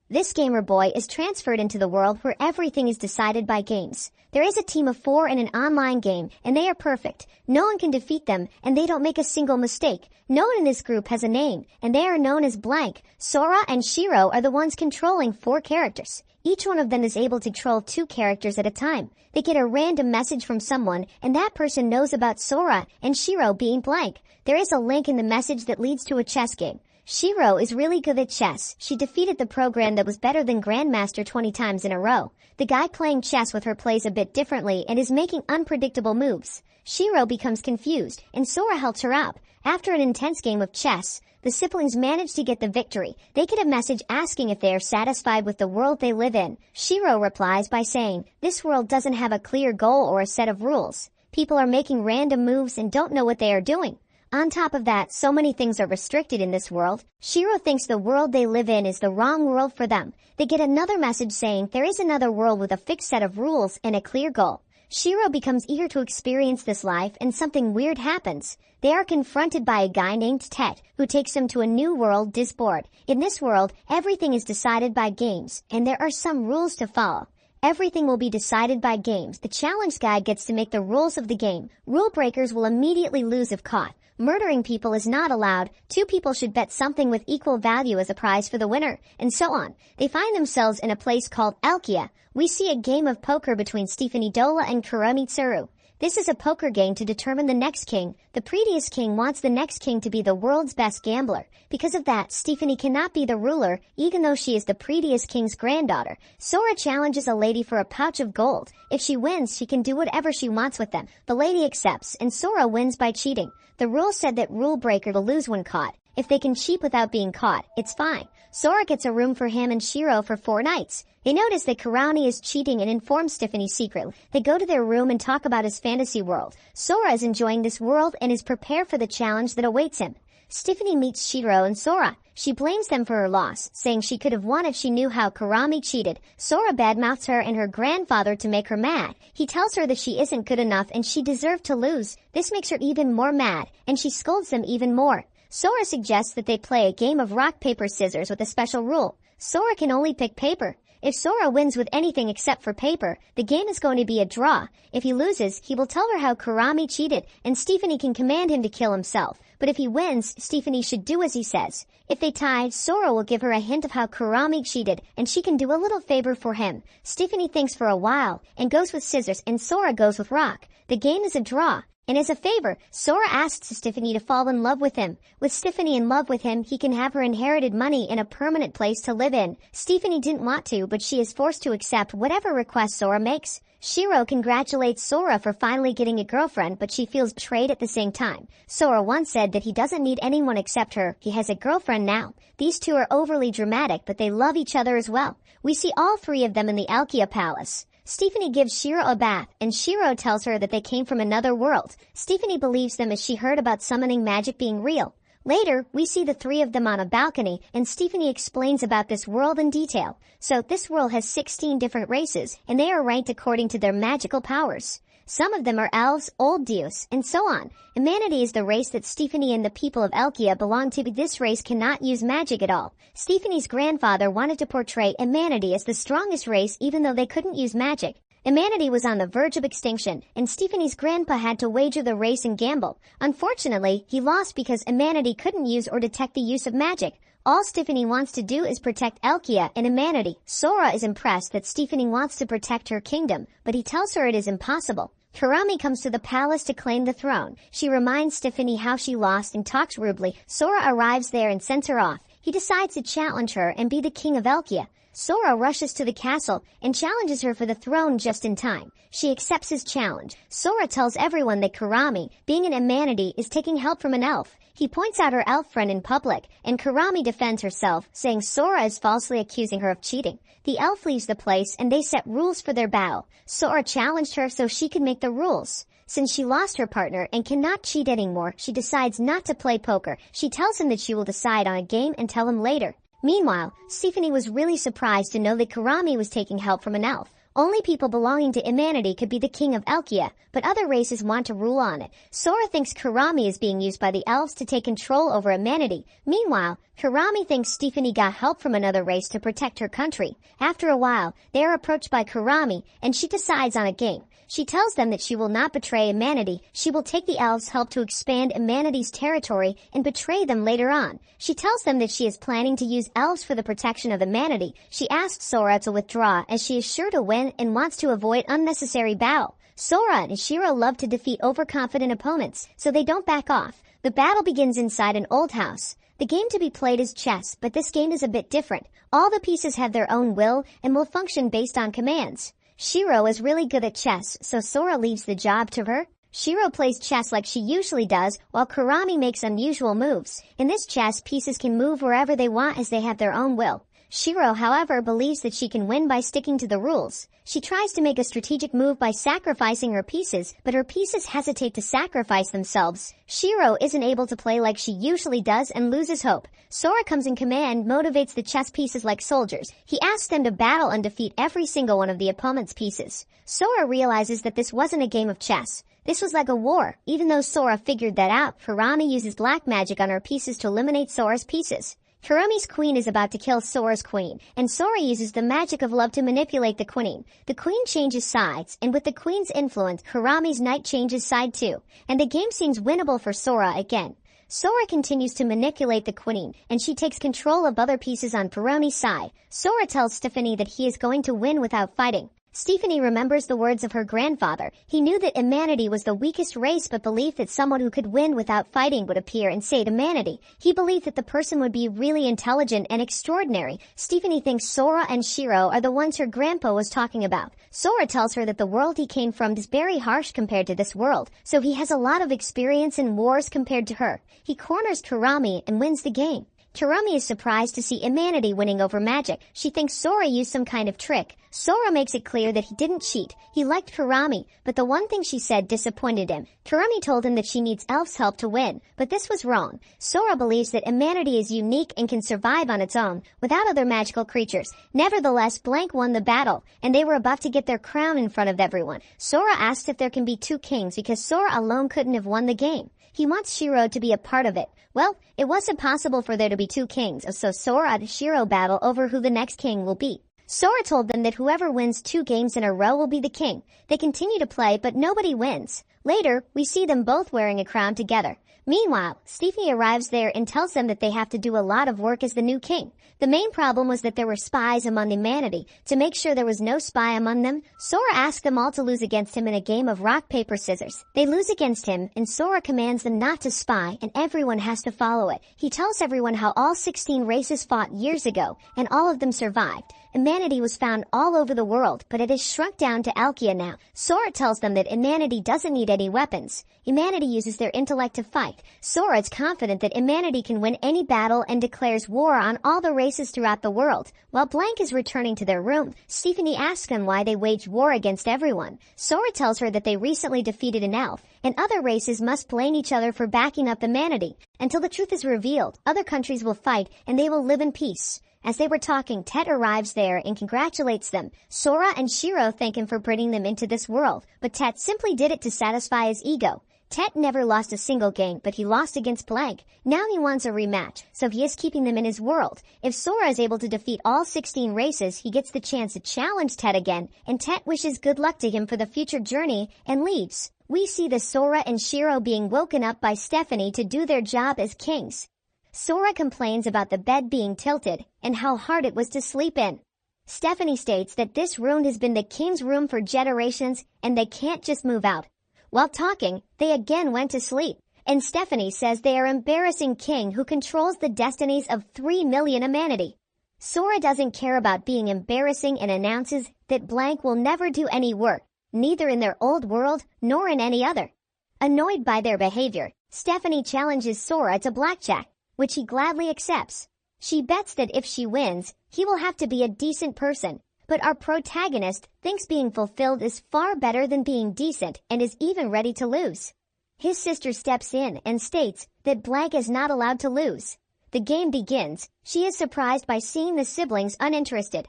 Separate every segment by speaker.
Speaker 1: This gamer boy is transferred into the world where everything is decided by games. There is a team of 4 in an online game, and they are perfect. No one can defeat them, and they don't make a single mistake. No one in this group has a name, and they are known as blank. Sora and Shiro are the ones controlling 4 characters. Each one of them is able to control 2 characters at a time. They get a random message from someone, and that person knows about Sora and Shiro being blank. There is a link in the message that leads to a chess game. Shiro is really good at chess. She defeated the program that was better than Grandmaster 20 times in a row. The guy playing chess with her plays a bit differently and is making unpredictable moves. Shiro becomes confused, and Sora helps her out. After an intense game of chess, the siblings manage to get the victory. They get a message asking if they are satisfied with the world they live in. Shiro replies by saying, "This world doesn't have a clear goal or a set of rules. People are making random moves and don't know what they are doing. On top of that, so many things are restricted in this world." Shiro thinks the world they live in is the wrong world for them. They get another message saying there is another world with a fixed set of rules and a clear goal. Shiro becomes eager to experience this life, and something weird happens. They are confronted by a guy named Tet, who takes them to a new world, Disboard. In this world, everything is decided by games, and there are some rules to follow. Everything will be decided by games. The challenge guy gets to make the rules of the game. Rule breakers will immediately lose if caught. Murdering people is not allowed. 2 people should bet something with equal value as a prize for the winner, and so on. They find themselves in a place called Elkia. We see a game of poker between Stephanie Dola and Kuramitsu. This is a poker game to determine the next king. The previous king wants the next king to be the world's best gambler. Because of that, Stephanie cannot be the ruler, even though she is the previous king's granddaughter. Sora challenges a lady for a pouch of gold. If she wins, she can do whatever she wants with them. The lady accepts, and Sora wins by cheating. The rule said that rule breaker will lose when caught. If they can cheat without being caught, it's fine. Sora gets a room for him and Shiro for 4 nights. They notice that Karami is cheating and inform Stephanie secretly. They go to their room and talk about his fantasy world. Sora is enjoying this world and is prepared for the challenge that awaits him. Stephanie meets Shiro and Sora. She blames them for her loss, saying she could have won if she knew how Karami cheated. Sora badmouths her and her grandfather to make her mad. He tells her that she isn't good enough and she deserved to lose. This makes her even more mad, and she scolds them even more. Sora suggests that they play a game of rock, paper, scissors with a special rule. Sora can only pick paper. If Sora wins with anything except for paper, the game is going to be a draw. If he loses, he will tell her how Karami cheated, and Stephanie can command him to kill himself. But if he wins, Stephanie should do as he says. If they tie, Sora will give her a hint of how Karami cheated, and she can do a little favor for him. Stephanie thinks for a while, and goes with scissors, and Sora goes with rock. The game is a draw. And as a favor, Sora asks Stephanie to fall in love with him. With Stephanie in love with him, he can have her inherited money and a permanent place to live in. Stephanie didn't want to, but she is forced to accept whatever request Sora makes. Shiro congratulates Sora for finally getting a girlfriend, but she feels betrayed at the same time. Sora once said that he doesn't need anyone except her. He has a girlfriend now. These 2 are overly dramatic, but they love each other as well. We see all 3 of them in the Elkia palace. Stephanie gives Shiro a bath, and Shiro tells her that they came from another world. Stephanie believes them as she heard about summoning magic being real. Later, we see the 3 of them on a balcony, and Stephanie explains about this world in detail. So, this world has 16 different races, and they are ranked according to their magical powers. Some of them are elves, old deuce, and so on. Humanity is the race that Stephanie and the people of Elkia belong to, but this race cannot use magic at all. Stephanie's grandfather wanted to portray humanity as the strongest race even though they couldn't use magic. Humanity was on the verge of extinction, and Stephanie's grandpa had to wager the race and gamble. Unfortunately, he lost because humanity couldn't use or detect the use of magic. All Stephanie wants to do is protect Elkia and humanity. Sora is impressed that Stephanie wants to protect her kingdom, but he tells her it is impossible. Karami comes to the palace to claim the throne. She reminds Stephanie how she lost and talks rudely. Sora arrives there and sends her off. He decides to challenge her and be the king of Elkia. Sora rushes to the castle and challenges her for the throne just in time. She accepts his challenge. Sora tells everyone that Karami, being an humanity, is taking help from an elf. He points out her elf friend in public, and Karami defends herself, saying Sora is falsely accusing her of cheating. The elf leaves the place, and they set rules for their battle. Sora challenged her so she could make the rules. Since she lost her partner and cannot cheat anymore, she decides not to play poker. She tells him that she will decide on a game and tell him later. Meanwhile, Stephanie was really surprised to know that Karami was taking help from an elf. Only people belonging to humanity could be the king of Elkia, but other races want to rule on it. Sora thinks Kurami is being used by the elves to take control over humanity. Meanwhile, Kurami thinks Stephanie got help from another race to protect her country. After a while, they are approached by Kurami, and she decides on a game. She tells them that she will not betray humanity. She will take the elves' help to expand humanity's territory and betray them later on. She tells them that she is planning to use elves for the protection of humanity. She asks Sora to withdraw as she is sure to win and wants to avoid unnecessary battle. Sora and Shiro love to defeat overconfident opponents, so they don't back off. The battle begins inside an old house. The game to be played is chess, but this game is a bit different. All the pieces have their own will and will function based on commands. Shiro is really good at chess, so Sora leaves the job to her. Shiro plays chess like she usually does, while Kurami makes unusual moves. In this chess, pieces can move wherever they want as they have their own will. Shiro, however, believes that she can win by sticking to the rules. She tries to make a strategic move by sacrificing her pieces, but her pieces hesitate to sacrifice themselves. Shiro isn't able to play like she usually does and loses hope. Sora comes in command, motivates the chess pieces like soldiers. He asks them to battle and defeat every single one of the opponent's pieces. Sora realizes that this wasn't a game of chess. This was like a war. Even though Sora figured that out, Kurami uses black magic on her pieces to eliminate Sora's pieces. Kurami's queen is about to kill Sora's queen, and Sora uses the magic of love to manipulate the queen. The queen changes sides, and with the queen's influence, Kurami's knight changes side too, and the game seems winnable for Sora again. Sora continues to manipulate the queen, and she takes control of other pieces on Kurami's side. Sora tells Stephanie that he is going to win without fighting. Stephanie remembers the words of her grandfather. He knew that humanity was the weakest race but believed that someone who could win without fighting would appear and save humanity. He believed that the person would be really intelligent and extraordinary. Stephanie thinks Sora and Shiro are the ones her grandpa was talking about. Sora tells her that the world he came from is very harsh compared to this world, so he has a lot of experience in wars compared to her. He corners Kurami and wins the game. Kurami is surprised to see humanity winning over magic. She thinks Sora used some kind of trick. Sora makes it clear that he didn't cheat. He liked Kurami, but the one thing she said disappointed him. Kurami told him that she needs elves' help to win, but this was wrong. Sora believes that humanity is unique and can survive on its own, without other magical creatures. Nevertheless, Blank won the battle, and they were about to get their crown in front of everyone. Sora asks if there can be two kings because Sora alone couldn't have won the game. He wants Shiro to be a part of it. Well, it wasn't possible for there to be two kings, so Sora and Shiro battle over who the next king will be. Sora told them that whoever wins 2 games in a row will be the king. They continue to play, but nobody wins. Later, we see them both wearing a crown together. Meanwhile, Stephanie arrives there and tells them that they have to do a lot of work as the new king. The main problem was that there were spies among humanity. To make sure there was no spy among them, Sora asked them all to lose against him in a game of rock, paper, scissors. They lose against him, and Sora commands them not to spy, and everyone has to follow it. He tells everyone how all 16 races fought years ago, and all of them survived. Humanity was found all over the world, but it has shrunk down to Elkia now. Sora tells them that humanity doesn't need any weapons. Humanity uses their intellect to fight. Sora is confident that humanity can win any battle and declares war on all the races throughout the world. While Blank is returning to their room, Stephanie asks them why they waged war against everyone. Sora tells her that they recently defeated an elf, and other races must blame each other for backing up humanity. Until the truth is revealed, other countries will fight and they will live in peace. As they were talking, Tet arrives there and congratulates them. Sora and Shiro thank him for bringing them into this world, but Tet simply did it to satisfy his ego. Tet never lost a single game, but he lost against Blank. Now he wants a rematch, so he is keeping them in his world. If Sora is able to defeat all 16 races, he gets the chance to challenge Tet again, and Tet wishes good luck to him for the future journey and leaves. We see the Sora and Shiro being woken up by Stephanie to do their job as kings. Sora complains about the bed being tilted and how hard it was to sleep in. Stephanie states that this room has been the king's room for generations and they can't just move out. While talking, they again went to sleep, and Stephanie says they are embarrassing king who controls the destinies of 3 million humanity. Sora doesn't care about being embarrassing and announces that Blank will never do any work, neither in their old world nor in any other. Annoyed by their behavior, Stephanie challenges Sora to blackjack, which he gladly accepts. She bets that if she wins, he will have to be a decent person. But our protagonist thinks being fulfilled is far better than being decent and is even ready to lose. His sister steps in and states that Blank is not allowed to lose. The game begins. She is surprised by seeing the siblings uninterested.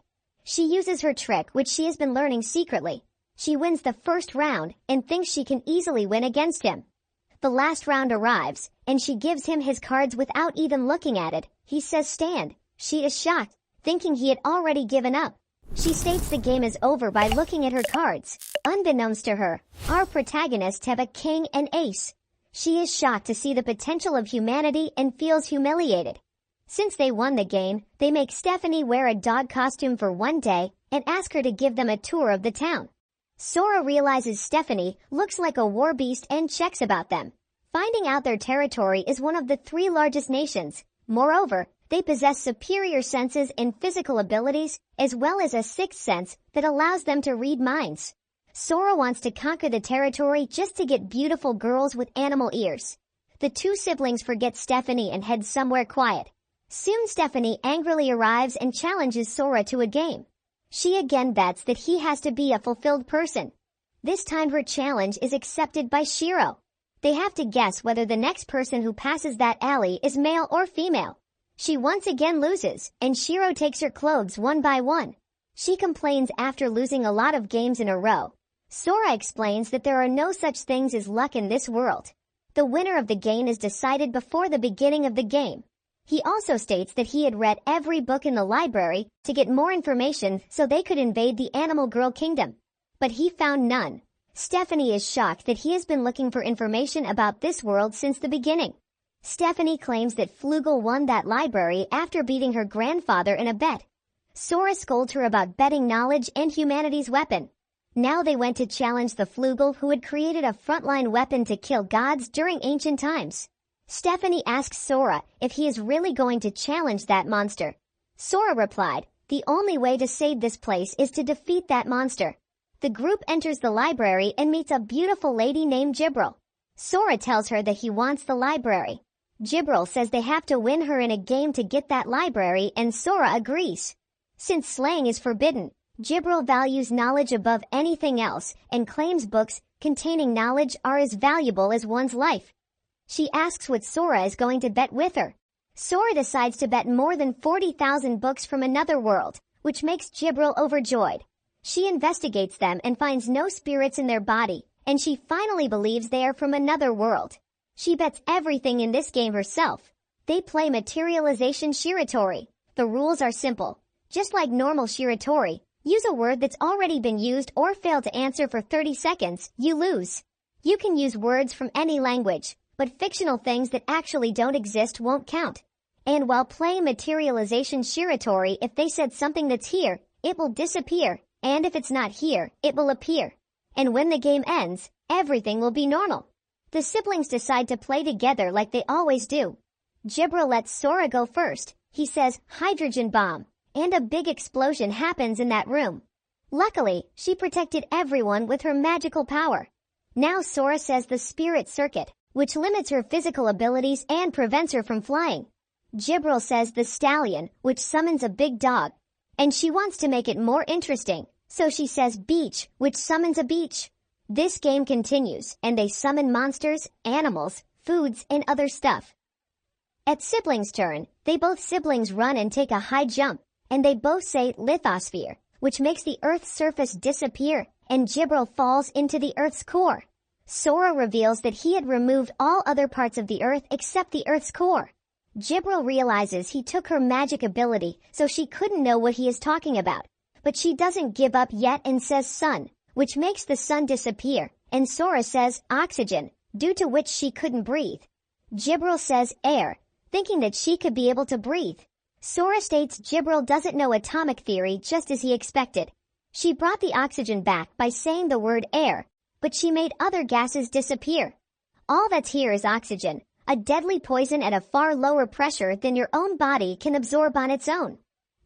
Speaker 1: She uses her trick, which she has been learning secretly. She wins the first round and thinks she can easily win against him. The last round arrives, and she gives him his cards without even looking at it. He says stand. She is shocked, thinking he had already given up. She states the game is over by looking at her cards. Unbeknownst to her, our protagonists have a king and ace. She is shocked to see the potential of humanity and feels humiliated. Since they won the game, they make Stephanie wear a dog costume for one day and ask her to give them a tour of the town. Sora realizes Stephanie looks like a war beast and checks about them, finding out their territory is one of the 3 largest nations. Moreover, they possess superior senses and physical abilities, as well as a 6th sense that allows them to read minds. Sora wants to conquer the territory just to get beautiful girls with animal ears. The 2 siblings forget Stephanie and head somewhere quiet. Soon Stephanie angrily arrives and challenges Sora to a game. She again bets that he has to be a fulfilled person. This time her challenge is accepted by Shiro. They have to guess whether the next person who passes that alley is male or female. She once again loses, and Shiro takes her clothes one by one. She complains after losing a lot of games in a row. Sora explains that there are no such things as luck in this world. The winner of the game is decided before the beginning of the game. He also states that he had read every book in the library to get more information so they could invade the Animal Girl Kingdom. But he found none. Stephanie is shocked that he has been looking for information about this world since the beginning. Stephanie claims that Flugel won that library after beating her grandfather in a bet. Sora scolds her about betting knowledge and humanity's weapon. Now they went to challenge the Flugel who had created a frontline weapon to kill gods during ancient times. Stephanie asks Sora if he is really going to challenge that monster. Sora replied, the only way to save this place is to defeat that monster. The group enters the library and meets a beautiful lady named Jibril. Sora tells her that he wants the library. Jibril says they have to win her in a game to get that library, and Sora agrees. Since slaying is forbidden, Jibril values knowledge above anything else and claims books containing knowledge are as valuable as one's life. She asks what Sora is going to bet with her. Sora decides to bet more than 40,000 books from another world, which makes Jibril overjoyed. She investigates them and finds no spirits in their body, and she finally believes they are from another world. She bets everything in this game herself. They play Materialization Shiratori. The rules are simple. Just like normal Shiratori, use a word that's already been used or fail to answer for 30 seconds, you lose. You can use words from any language, but fictional things that actually don't exist won't count. And while playing Materialization Shiratori, if they said something that's here, it will disappear, and if it's not here, it will appear. And when the game ends, everything will be normal. The siblings decide to play together like they always do. Jibril lets Sora go first. He says, hydrogen bomb, and a big explosion happens in that room. Luckily, she protected everyone with her magical power. Now Sora says the spirit circuit, which limits her physical abilities and prevents her from flying. Jibril says the stallion, which summons a big dog. And she wants to make it more interesting, so she says beach, which summons a beach. This game continues, and they summon monsters, animals, foods, and other stuff. At siblings' turn, both siblings run and take a high jump, and they both say lithosphere, which makes the Earth's surface disappear, and Jibril falls into the Earth's core. Sora reveals that he had removed all other parts of the Earth except the Earth's core. Jibril realizes he took her magic ability, so she couldn't know what he is talking about. But she doesn't give up yet and says sun, which makes the sun disappear, and Sora says oxygen, due to which she couldn't breathe. Jibril says air, thinking that she could be able to breathe. Sora states Jibril doesn't know atomic theory just as he expected. She brought the oxygen back by saying the word air, but she made other gases disappear. All that's here is oxygen, a deadly poison at a far lower pressure than your own body can absorb on its own.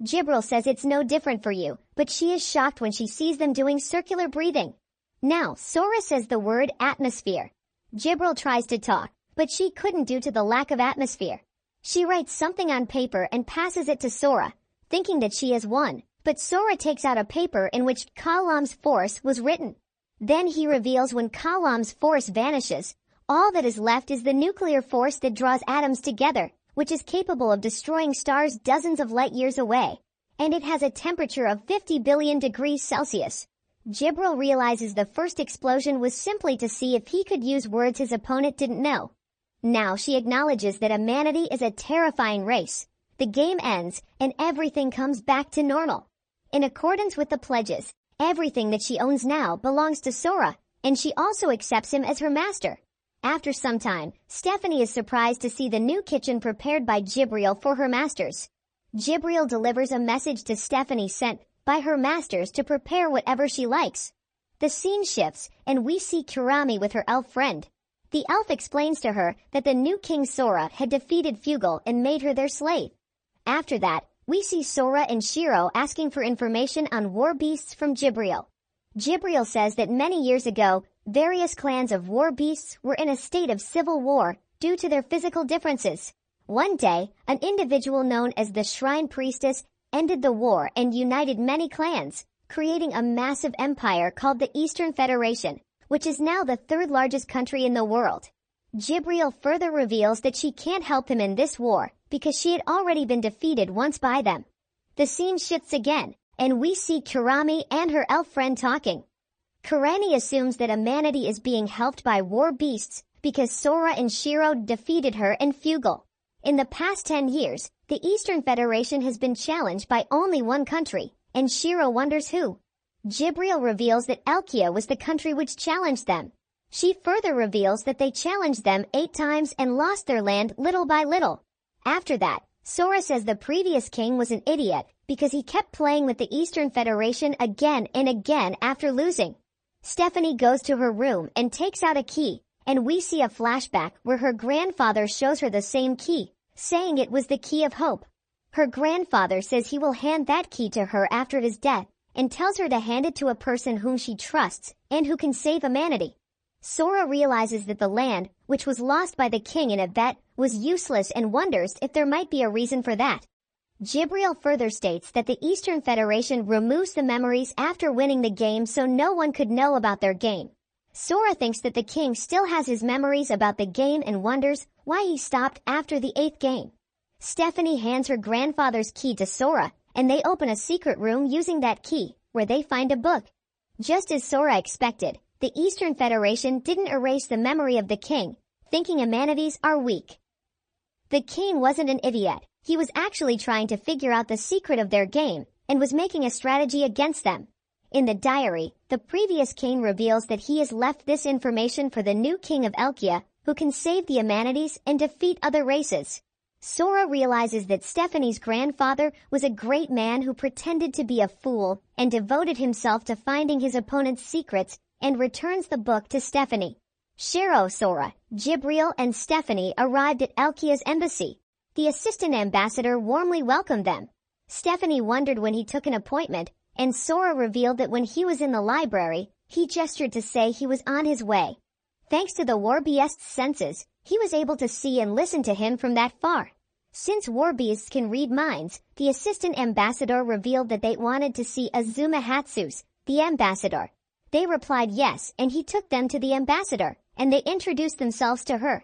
Speaker 1: Jibril says it's no different for you, but she is shocked when she sees them doing circular breathing. Now, Sora says the word atmosphere. Jibril tries to talk, but she couldn't due to the lack of atmosphere. She writes something on paper and passes it to Sora, thinking that she has won, but Sora takes out a paper in which Kalam's force was written. Then he reveals when Kalam's force vanishes, all that is left is the nuclear force that draws atoms together, which is capable of destroying stars dozens of light years away. and it has a temperature of 50 billion degrees Celsius. Jibril realizes the first explosion was simply to see if he could use words his opponent didn't know. Now she acknowledges that humanity is a terrifying race. The game ends, and everything comes back to normal. In accordance with the pledges, everything that she owns now belongs to Sora, and she also accepts him as her master. After some time, Stephanie is surprised to see the new kitchen prepared by Jibril for her masters. Jibril delivers a message to Stephanie sent by her masters to prepare whatever she likes. The scene shifts, and we see Kurami with her elf friend. The elf explains to her that the new King Sora had defeated Fugal and made her their slave. After that, we see Sora and Shiro asking for information on war beasts from Jibril. Jibril says that many years ago, various clans of war beasts were in a state of civil war due to their physical differences. One day, an individual known as the Shrine Priestess ended the war and united many clans, creating a massive empire called the Eastern Federation, which is now the third largest country in the world. Jibril further reveals that she can't help him in this war because she had already been defeated once by them. The scene shifts again, and we see Kurami and her elf friend talking. Kurani assumes that humanity is being helped by war beasts because Sora and Shiro defeated her and Fugal. In the past 10 years, the Eastern Federation has been challenged by only one country, and Shiro wonders who. Jibril reveals that Elkia was the country which challenged them. She further reveals that they challenged them 8 times and lost their land little by little. After that, Sora says the previous king was an idiot because he kept playing with the Eastern Federation again and again after losing. Stephanie goes to her room and takes out a key, and we see a flashback where her grandfather shows her the same key, saying it was the key of hope. Her grandfather says he will hand that key to her after his death, and tells her to hand it to a person whom she trusts and who can save humanity. Sora realizes that the land, which was lost by the king in a bet, was useless and wonders if there might be a reason for that. Jibril further states that the Eastern Federation removes the memories after winning the game so no one could know about their game. Sora thinks that the king still has his memories about the game and wonders why he stopped after the 8th game. Stephanie hands her grandfather's key to Sora, and they open a secret room using that key, where they find a book. Just as Sora expected, the Eastern Federation didn't erase the memory of the king, thinking humanities are weak. The king wasn't an idiot. He was actually trying to figure out the secret of their game, and was making a strategy against them. In the diary, the previous king reveals that he has left this information for the new king of Elkia, who can save the humanities and defeat other races. Sora realizes that Stephanie's grandfather was a great man who pretended to be a fool and devoted himself to finding his opponent's secrets, and returns the book to Stephanie. Shiro, Sora, Jibril, and Stephanie arrived at Elkia's embassy. The assistant ambassador warmly welcomed them. Stephanie wondered when he took an appointment, and Sora revealed that when he was in the library, he gestured to say he was on his way. Thanks to the warbeast's senses, he was able to see and listen to him from that far. Since warbeasts can read minds, the assistant ambassador revealed that they wanted to see Azuma Hatsus, the ambassador. They replied yes, and he took them to the ambassador, and they introduced themselves to her.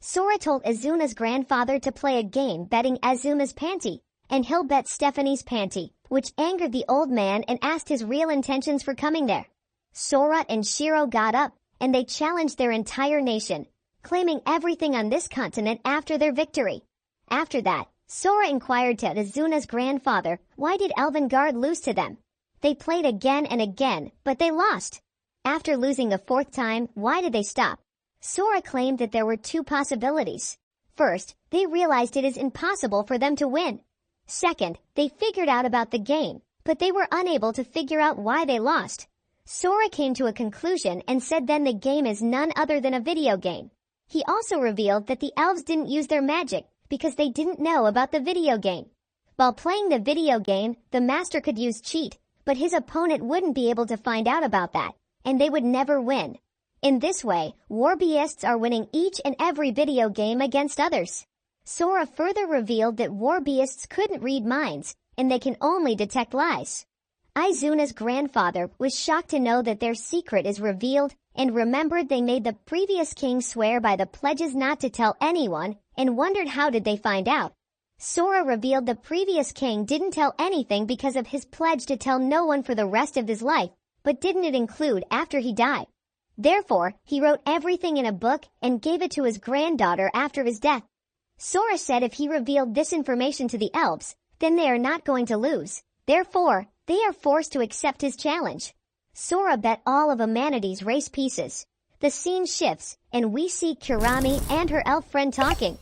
Speaker 1: Sora told Azuma's grandfather to play a game betting Azuma's panty, and he'll bet Stephanie's panty, which angered the old man and asked his real intentions for coming there. Sora and Shiro got up, and they challenged their entire nation, claiming everything on this continent after their victory. After that, Sora inquired to Azuna's grandfather, why did Elvengard lose to them? They played again and again, but they lost. After losing the 4th time, why did they stop? Sora claimed that there were 2 possibilities. First, they realized it is impossible for them to win. Second, they figured out about the game, but they were unable to figure out why they lost. Sora came to a conclusion and said then the game is none other than a video game. He also revealed that the elves didn't use their magic because they didn't know about the video game. While playing the video game, the master could use cheat, but his opponent wouldn't be able to find out about that, and they would never win. In this way, warbeists are winning each and every video game against others. Sora further revealed that warbeists couldn't read minds, and they can only detect lies. Izuna's grandfather was shocked to know that their secret is revealed, and remembered they made the previous king swear by the pledges not to tell anyone, and wondered how did they find out. Sora revealed the previous king didn't tell anything because of his pledge to tell no one for the rest of his life, but didn't it include after he died? Therefore, he wrote everything in a book and gave it to his granddaughter after his death. Sora said if he revealed this information to the elves, then they are not going to lose. Therefore, they are forced to accept his challenge. Sora bet all of humanity's race pieces. The scene shifts, and we see Kurami and her elf friend talking.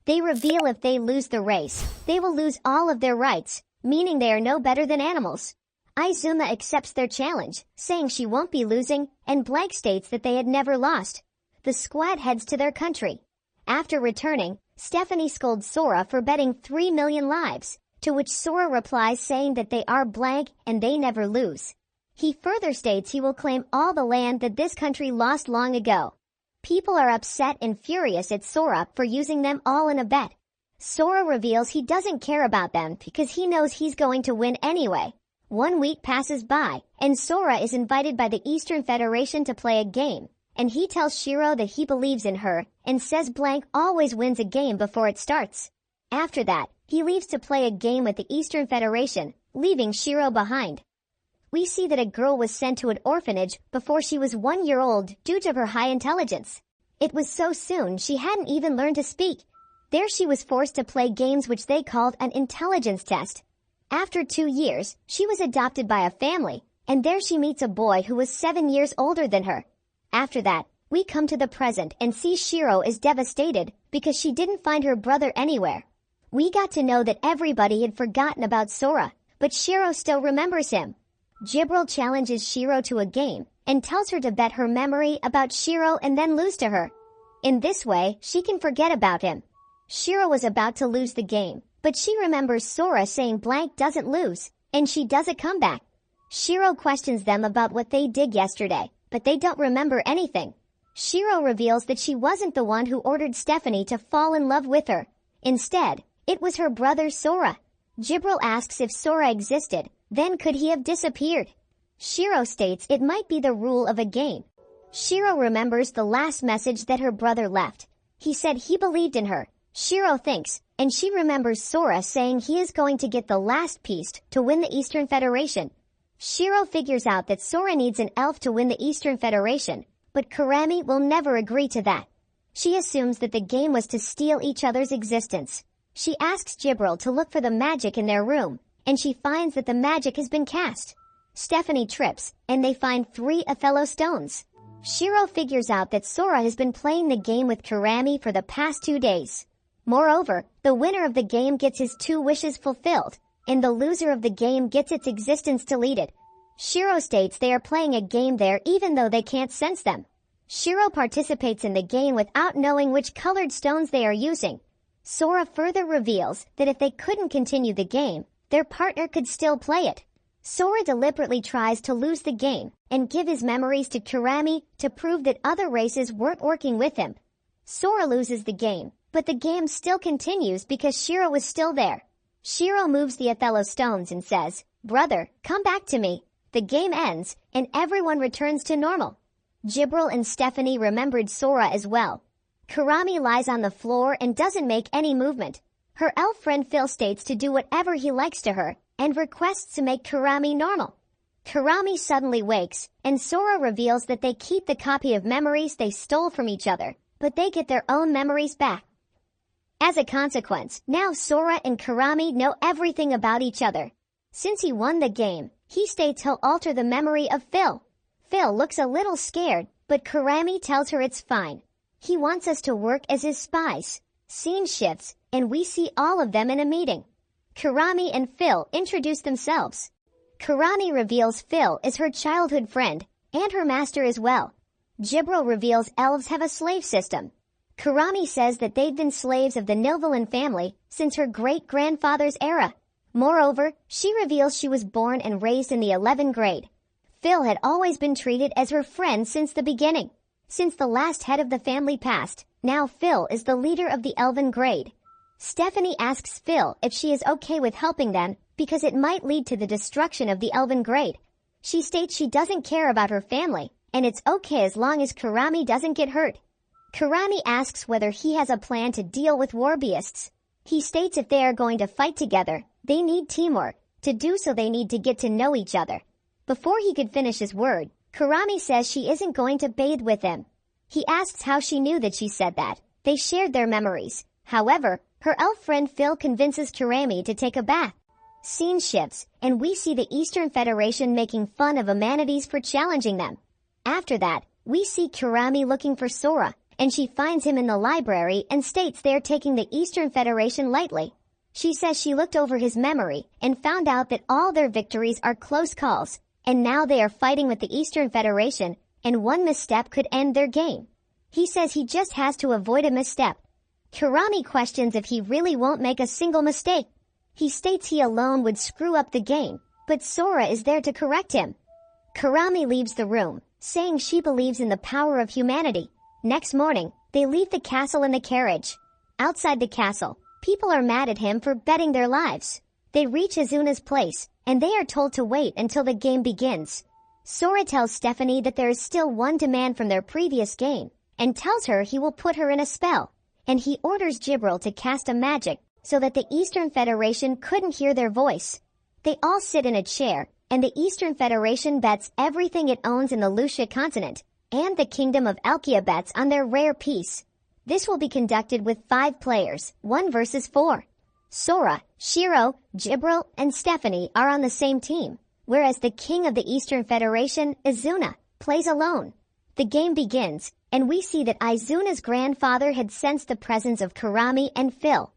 Speaker 1: They reveal if they lose the race, they will lose all of their rights, meaning they are no better than animals. Izuma accepts their challenge, saying she won't be losing, and Blank states that they had never lost. The squad heads to their country. After returning, Stephanie scolds Sora for betting 3 million lives, to which Sora replies saying that they are Blank and they never lose. He further states he will claim all the land that this country lost long ago. People are upset and furious at Sora for using them all in a bet. Sora reveals he doesn't care about them because he knows he's going to win anyway. 1 week passes by, and Sora is invited by the Eastern Federation to play a game, and he tells Shiro that he believes in her and says Blank always wins a game before it starts. After that, he leaves to play a game with the Eastern Federation, leaving Shiro behind. We see that a girl was sent to an orphanage before she was 1 year old due to her high intelligence. It was so soon she hadn't even learned to speak. There she was forced to play games which they called an intelligence test. After 2 years, she was adopted by a family, and there she meets a boy who was 7 years older than her. After that, we come to the present and see Shiro is devastated because she didn't find her brother anywhere. We got to know that everybody had forgotten about Sora, but Shiro still remembers him. Jibril challenges Shiro to a game and tells her to bet her memory about Shiro and then lose to her. In this way, she can forget about him. Shiro was about to lose the game, but she remembers Sora saying Blank doesn't lose, and she does a comeback. Shiro questions them about what they did yesterday, but they don't remember anything. Shiro reveals that she wasn't the one who ordered Stephanie to fall in love with her. Instead, it was her brother Sora. Jibril asks if Sora existed, then could he have disappeared? Shiro states it might be the rule of a game. Shiro remembers the last message that her brother left. He said he believed in her. Shiro thinks, and she remembers Sora saying he is going to get the last piece to win the Eastern Federation. Shiro figures out that Sora needs an elf to win the Eastern Federation, but Kurami will never agree to that. She assumes that the game was to steal each other's existence. She asks Jibril to look for the magic in their room, and she finds that the magic has been cast. Stephanie trips, and they find 3 Othello stones. Shiro figures out that Sora has been playing the game with Kurami for the past 2 days. Moreover, the winner of the game gets his 2 wishes fulfilled, and the loser of the game gets its existence deleted. Shiro states they are playing a game there even though they can't sense them. Shiro participates in the game without knowing which colored stones they are using. Sora further reveals that if they couldn't continue the game, their partner could still play it. Sora deliberately tries to lose the game and give his memories to Kurami to prove that other races weren't working with him. Sora loses the game, but the game still continues because Shiro was still there. Shiro moves the Othello stones and says, "Brother, come back to me." The game ends, and everyone returns to normal. Jibril and Stephanie remembered Sora as well. Kurami lies on the floor and doesn't make any movement. Her elf friend Phil states to do whatever he likes to her, and requests to make Kurami normal. Kurami suddenly wakes, and Sora reveals that they keep the copy of memories they stole from each other, but they get their own memories back. As a consequence, now Sora and Kurami know everything about each other. Since he won the game, he states he'll alter the memory of Phil. Phil looks a little scared, but Kurami tells her it's fine. He wants us to work as his spies. Scene shifts, and we see all of them in a meeting. Kurami and Phil introduce themselves. Kurami reveals Phil is her childhood friend, and her master as well. Jibril reveals elves have a slave system. Kurami says that they've been slaves of the Nilvalan family since her great-grandfather's era. Moreover, she reveals she was born and raised in the 11th grade. Phil had always been treated as her friend since the beginning. Since the last head of the family passed, now Phil is the leader of the Elven grade. Stephanie asks Phil if she is okay with helping them because it might lead to the destruction of the Elven grade. She states she doesn't care about her family, and it's okay as long as Kurami doesn't get hurt. Kurami asks whether he has a plan to deal with war beasts. He states if they are going to fight together, they need teamwork. To do so they need to get to know each other. Before he could finish his word, Kurami says she isn't going to bathe with him. He asks how she knew that she said that. They shared their memories. However, her elf friend Phil convinces Kurami to take a bath. Scene shifts, and we see the Eastern Federation making fun of Amanides for challenging them. After that, we see Kurami looking for Sora, and she finds him in the library and states they are taking the Eastern Federation lightly. She says she looked over his memory and found out that all their victories are close calls, and now they are fighting with the Eastern Federation, and one misstep could end their game. He says he just has to avoid a misstep. Kurami questions if he really won't make a single mistake. He states he alone would screw up the game, but Sora is there to correct him. Kurami leaves the room, saying she believes in the power of humanity. Next morning, they leave the castle in the carriage. Outside the castle, people are mad at him for betting their lives. They reach Izuna's place, and they are told to wait until the game begins. Sora tells Stephanie that there is still one demand from their previous game, and tells her he will put her in a spell, and he orders Jibril to cast a magic so that the Eastern Federation couldn't hear their voice. They all sit in a chair, and the Eastern Federation bets everything it owns in the Lucia continent, and the Kingdom of Elkia bets on their rare piece. This will be conducted with 5 players, 1 versus 4. Sora, Shiro, Jibril, and Stephanie are on the same team, whereas the King of the Eastern Federation, Izuna, plays alone. The game begins, and we see that Izuna's grandfather had sensed the presence of Kurami and Phil.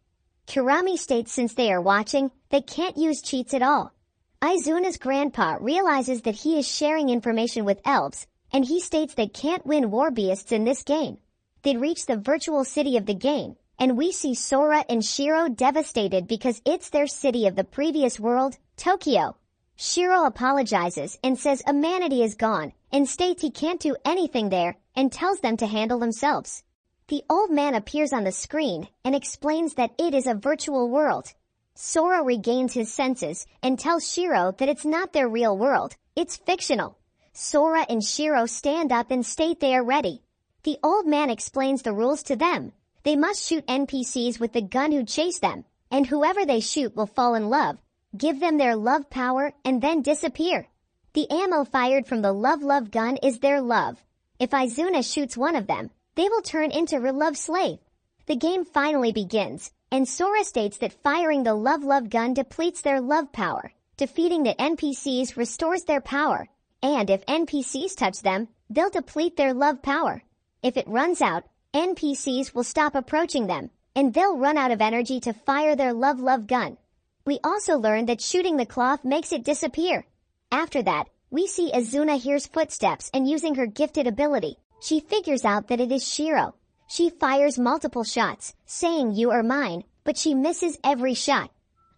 Speaker 1: Kurami states since they are watching, they can't use cheats at all. Izuna's grandpa realizes that he is sharing information with elves, and he states they can't win war beasts in this game. They reach the virtual city of the game, and we see Sora and Shiro devastated because it's their city of the previous world, Tokyo. Shiro apologizes and says Amanity is gone, and states he can't do anything there, and tells them to handle themselves. The old man appears on the screen and explains that it is a virtual world. Sora regains his senses and tells Shiro that it's not their real world, it's fictional. Sora and Shiro stand up and state they are ready. The old man explains the rules to them. They must shoot NPCs with the gun who chase them, and whoever they shoot will fall in love, give them their love power, and then disappear. The ammo fired from the love gun is their love. If Izuna shoots one of them, they will turn into her love slave. The game finally begins, and Sora states that firing the love gun depletes their love power. Defeating the NPCs restores their power, and if NPCs touch them, they'll deplete their love power. If it runs out, NPCs will stop approaching them, and they'll run out of energy to fire their love gun. We also learn that shooting the cloth makes it disappear. After that, we see Izuna hears footsteps and using her gifted ability, she figures out that it is Shiro. She fires multiple shots, saying you are mine, but she misses every shot.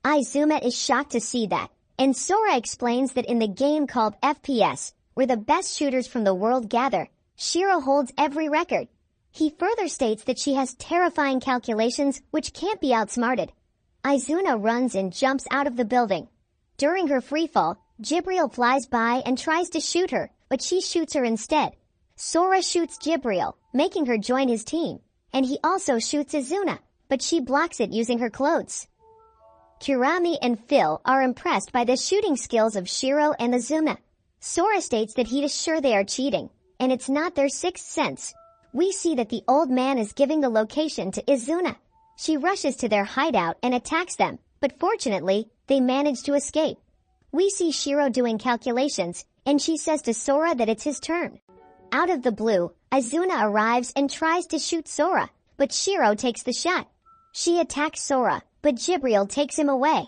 Speaker 1: Izuna is shocked to see that, and Sora explains that in the game called FPS, where the best shooters from the world gather, Shiro holds every record. He further states that she has terrifying calculations which can't be outsmarted. Izuna runs and jumps out of the building. During her freefall, Jibril flies by and tries to shoot her, but she shoots her instead. Sora shoots Jibril, making her join his team, and he also shoots Izuna, but she blocks it using her clothes. Kurami and Phil are impressed by the shooting skills of Shiro and Izuna. Sora states that he is sure they are cheating, and it's not their sixth sense. We see that the old man is giving the location to Izuna. She rushes to their hideout and attacks them, but fortunately, they manage to escape. We see Shiro doing calculations, and she says to Sora that it's his turn. Out of the blue, Izuna arrives and tries to shoot Sora, but Shiro takes the shot. She attacks Sora, but Jibril takes him away.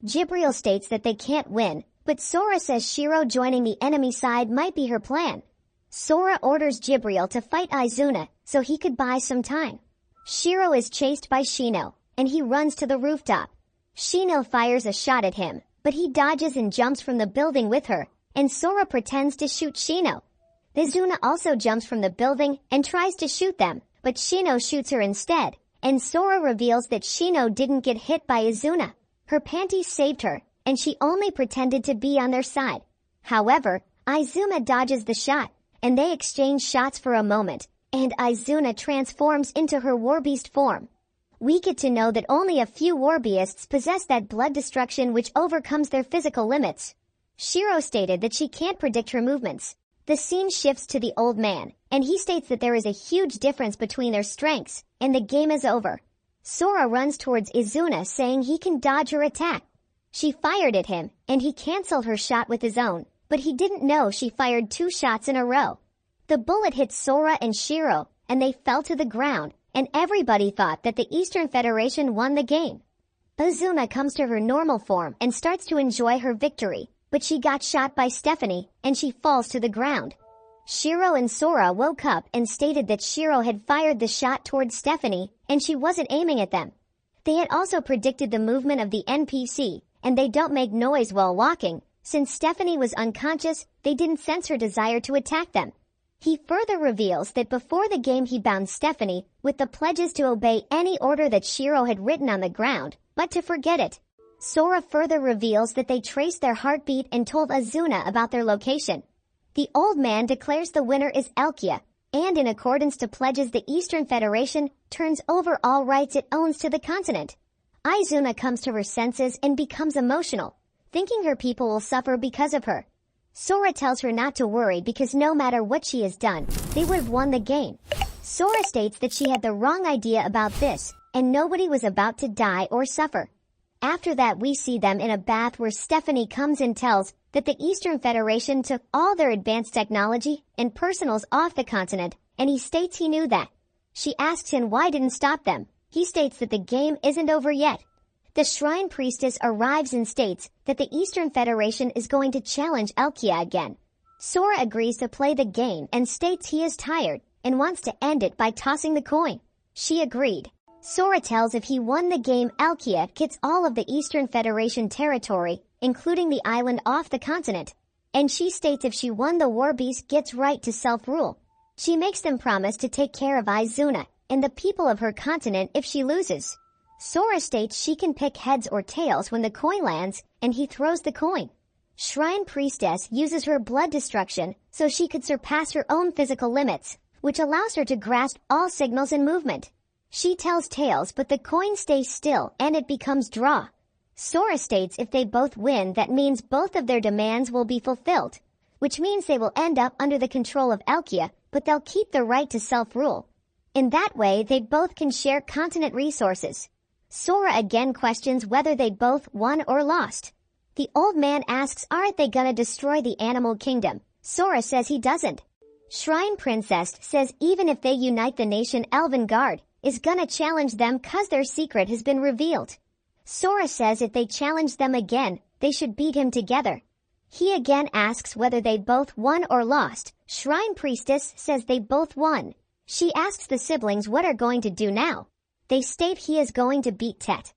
Speaker 1: Jibril states that they can't win, but Sora says Shiro joining the enemy side might be her plan. Sora orders Jibril to fight Izuna so he could buy some time. Shiro is chased by Shino, and he runs to the rooftop. Shino fires a shot at him, but he dodges and jumps from the building with her, and Sora pretends to shoot Shino. Izuna also jumps from the building and tries to shoot them, but Shino shoots her instead, and Sora reveals that Shino didn't get hit by Izuna. Her panties saved her, and she only pretended to be on their side. However, Izuna dodges the shot, and they exchange shots for a moment, and Izuna transforms into her warbeast form. We get to know that only a few war beasts possess that blood destruction which overcomes their physical limits. Shiro stated that she can't predict her movements. The scene shifts to the old man, and he states that there is a huge difference between their strengths, and the game is over. Sora runs towards Izuna saying he can dodge her attack. She fired at him, and he cancelled her shot with his own, but he didn't know she fired 2 shots in a row. The bullet hit Sora and Shiro, and they fell to the ground, and everybody thought that the Eastern Federation won the game. Izuna comes to her normal form and starts to enjoy her victory, but she got shot by Stephanie, and she falls to the ground. Shiro and Sora woke up and stated that Shiro had fired the shot towards Stephanie, and she wasn't aiming at them. They had also predicted the movement of the NPC, and they don't make noise while walking. Since Stephanie was unconscious, they didn't sense her desire to attack them. He further reveals that before the game he bound Stephanie with the pledges to obey any order that Shiro had written on the ground, but to forget it. Sora further reveals that they traced their heartbeat and told Izuna about their location. The old man declares the winner is Elkia, and in accordance to pledges the Eastern Federation turns over all rights it owns to the continent. Izuna comes to her senses and becomes emotional, thinking her people will suffer because of her. Sora tells her not to worry because no matter what she has done, they would have won the game. Sora states that she had the wrong idea about this, and nobody was about to die or suffer. After that we see them in a bath where Stephanie comes and tells that the Eastern Federation took all their advanced technology and personals off the continent, and he states he knew that. She asks him why didn't stop them. He states that the game isn't over yet. The Shrine Priestess arrives and states that the Eastern Federation is going to challenge Elkia again. Sora agrees to play the game and states he is tired and wants to end it by tossing the coin. She agreed. Sora tells if he won the game, Elkia gets all of the Eastern Federation territory, including the island off the continent. And she states if she won, the war beast gets right to self-rule. She makes them promise to take care of Izuna and the people of her continent if she loses. Sora states she can pick heads or tails when the coin lands, and he throws the coin. Shrine Priestess uses her blood destruction so she could surpass her own physical limits, which allows her to grasp all signals and movement. She tells tails, but the coin stays still and it becomes draw. Sora states if they both win, that means both of their demands will be fulfilled, which means they will end up under the control of Elkia, but they'll keep the right to self-rule. In that way, they both can share continent resources. Sora again questions whether they both won or lost. The old man asks aren't they gonna destroy the animal kingdom. Sora says he doesn't. Shrine Princess says even if they unite, the nation Elven Guard is gonna challenge them cause their secret has been revealed. Sora says if they challenge them again, they should beat him together. He again asks whether they both won or lost. Shrine Priestess says they both won. She asks the siblings what are going to do now. They state he is going to beat Tet.